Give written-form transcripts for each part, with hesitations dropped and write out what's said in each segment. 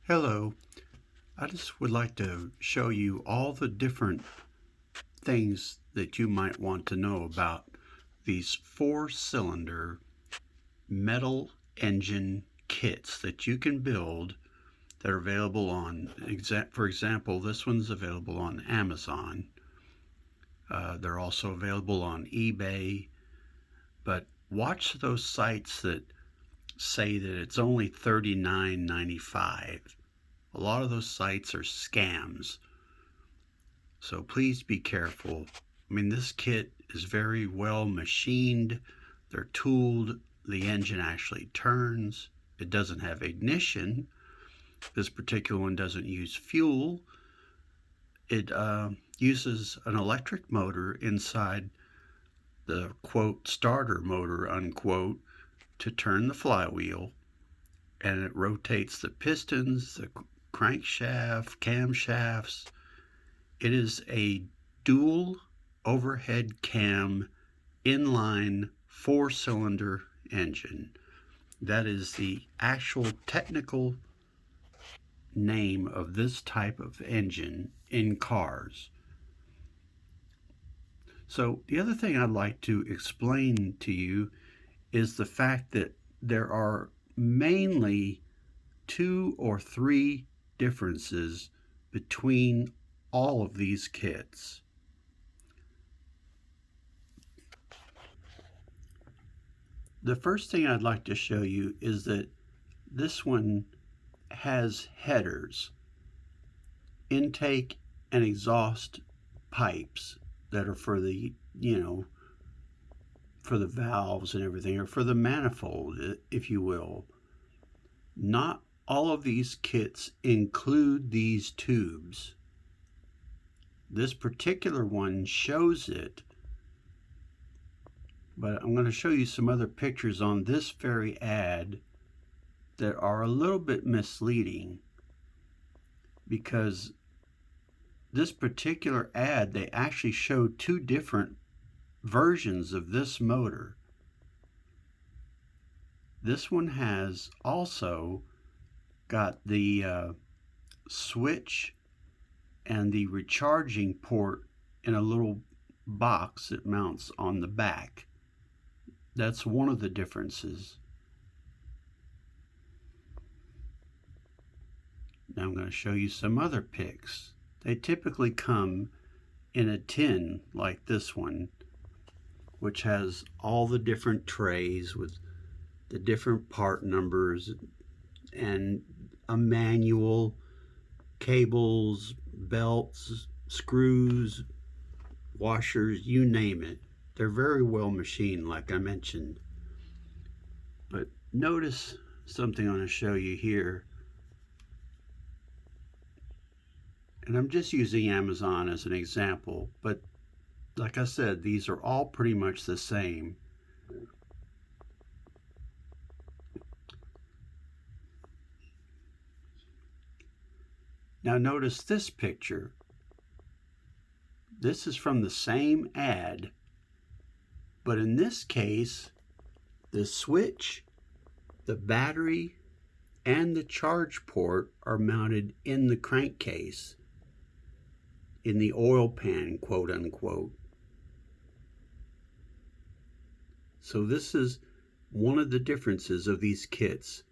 Hello, I just would like to show you all the different things that you might want to know about these four-cylinder metal engine kits that you can build that are available on, for example, this one's available on Amazon. They're also available on eBay, but watch those sites that say that it's only $39.95. A lot of those sites are scams. So please be careful. I mean, this kit is very well machined. They're tooled. The engine actually turns. It doesn't have ignition. This particular one doesn't use fuel. It uses an electric motor inside the quote starter motor unquote to turn the flywheel, and it rotates the pistons, the crankshaft, camshafts. It is a dual overhead cam inline four-cylinder engine. That is the actual technical name of this type of engine in cars. So the other thing I'd like to explain to you is the fact that there are mainly two or three differences between all of these kits. The first thing I'd like to show you is that this one has headers, intake and exhaust pipes that are for the, for the valves and everything, or for the manifold, if you will. Not all of these kits include these tubes. This particular one shows it, but I'm going to show you some other pictures on this very ad that are a little bit misleading, because this particular ad, they actually show two different versions of this motor. This one has also got the switch and the recharging port in a little box that mounts on the back. That's one of the differences. Now I'm going to show you some other pics. They typically come in a tin like this one, which has all the different trays with the different part numbers and a manual, cables, belts, screws, washers, you name it. They're very well machined, like I mentioned. But notice something I want to show you here. And I'm just using Amazon as an example, but like I said, these are all pretty much the same. Now notice this picture. This is from the same ad, but in this case, the switch, the battery, and the charge port are mounted in the crankcase, in the oil pan, quote unquote. So this is one of the differences of these kits.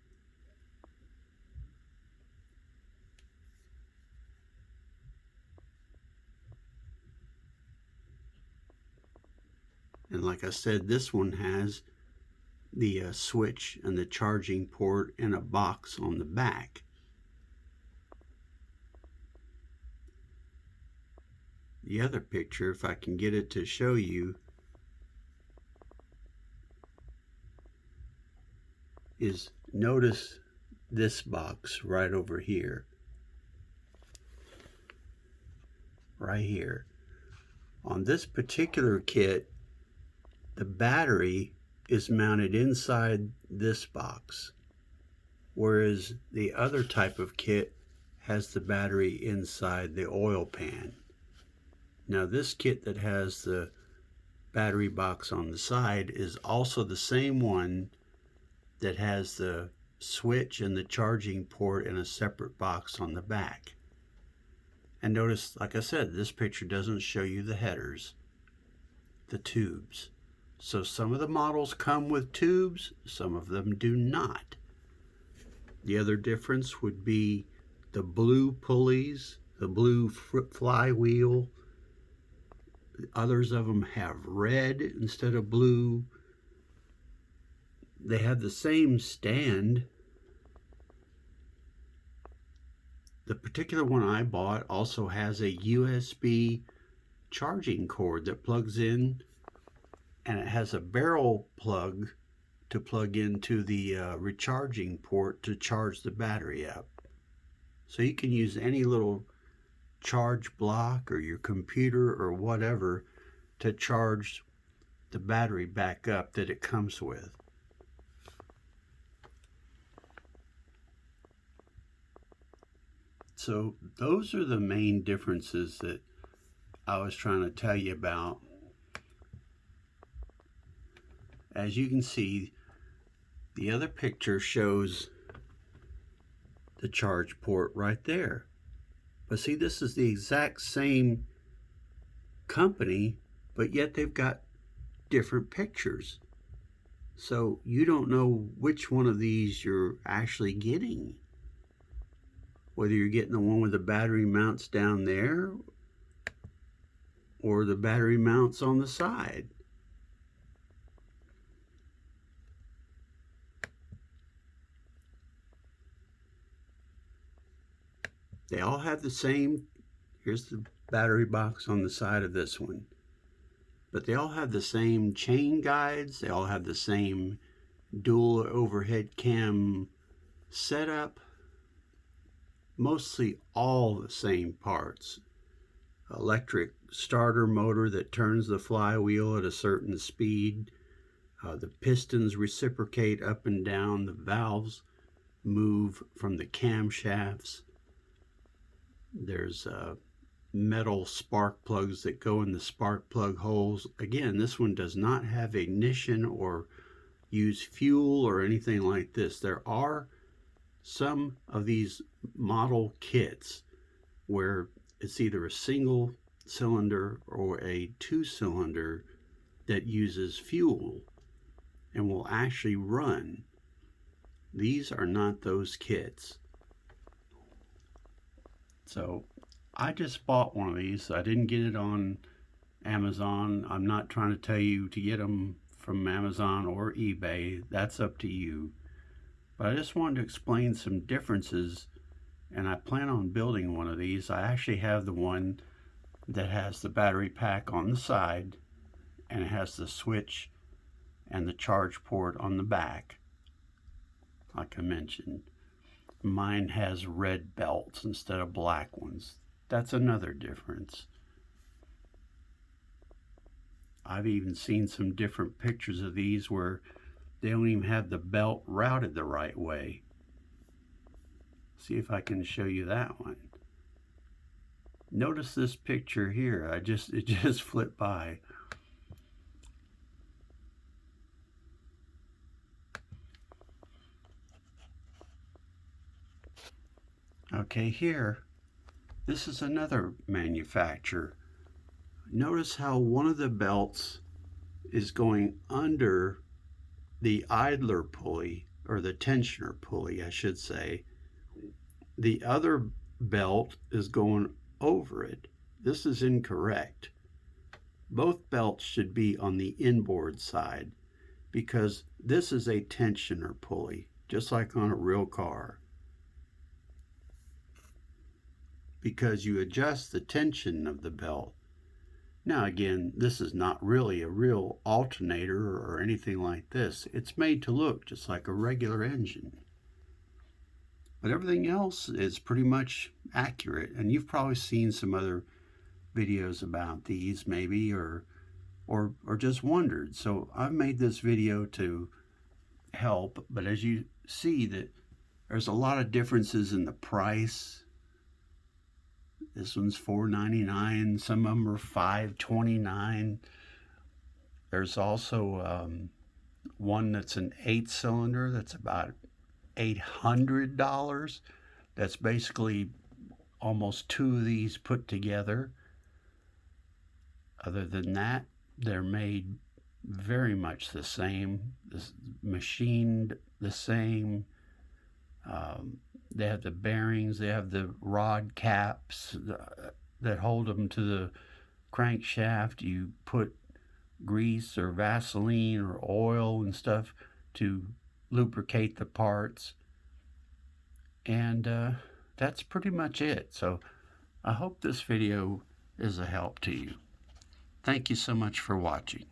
And like I said, this one has the switch and the charging port in a box on the back. The other picture, if I can get it to show you, is notice this box right over here. Right here. On this particular kit, the battery is mounted inside this box, whereas the other type of kit has the battery inside the oil pan. Now this kit that has the battery box on the side is also the same one that has the switch and the charging port in a separate box on the back. And notice, like I said, this picture doesn't show you the headers, the tubes. So some of the models come with tubes, some of them do not. The other difference would be the blue pulleys, the blue flywheel. Others of them have red instead of blue. They have the same stand. The particular one I bought also has a USB charging cord that plugs in, and it has a barrel plug to plug into the recharging port to charge the battery up. So you can use any little charge block or your computer or whatever to charge the battery back up that it comes with. So those are the main differences that I was trying to tell you about. As you can see, the other picture shows the charge port right there. But see, this is the exact same company, but yet they've got different pictures. So you don't know which one of these you're actually getting. Whether you're getting the one with the battery mounts down there or the battery mounts on the side. They all have the same, here's the battery box on the side of this one. But they all have the same chain guides, they all have the same dual overhead cam setup. Mostly all the same parts. Electric starter motor that turns the flywheel at a certain speed. The pistons reciprocate up and down. The valves move from the camshafts. There's metal spark plugs that go in the spark plug holes. Again, this one does not have ignition or use fuel or anything like this. There are some of these model kits where it's either a single cylinder or a two-cylinder that uses fuel and will actually run. These are not those kits. So I just bought one of these. I didn't get it on Amazon. I'm not trying to tell you to get them from Amazon or eBay. That's up to you. But I just wanted to explain some differences, and I plan on building one of these. I actually have the one that has the battery pack on the side, and it has the switch and the charge port on the back, like I mentioned. Mine has red belts instead of black ones. That's another difference. I've even seen some different pictures of these where they don't even have the belt routed the right way. See if I can show you that one. Notice this picture here. It just flipped by. Okay, here, this is another manufacturer. Notice how one of the belts is going under the idler pulley, or the tensioner pulley, I should say. The other belt is going over it. This is incorrect. Both belts should be on the inboard side because this is a tensioner pulley, just like on a real car. Because you adjust the tension of the belt. Now again, this is not really a real alternator or anything like this. It's made to look just like a regular engine. But everything else is pretty much accurate. And you've probably seen some other videos about these maybe, or just wondered. So I've made this video to help, but as you see that there's a lot of differences in the price. This one's $4.99. Some of them are $5.29. There's also one that's an 8-cylinder that's about $800. That's basically almost two of these put together. Other than that, they're made very much the same, machined the same. They have the bearings, they have the rod caps that hold them to the crankshaft. You put grease or Vaseline or oil and stuff to lubricate the parts. And that's pretty much it. So I hope this video is a help to you. Thank you so much for watching.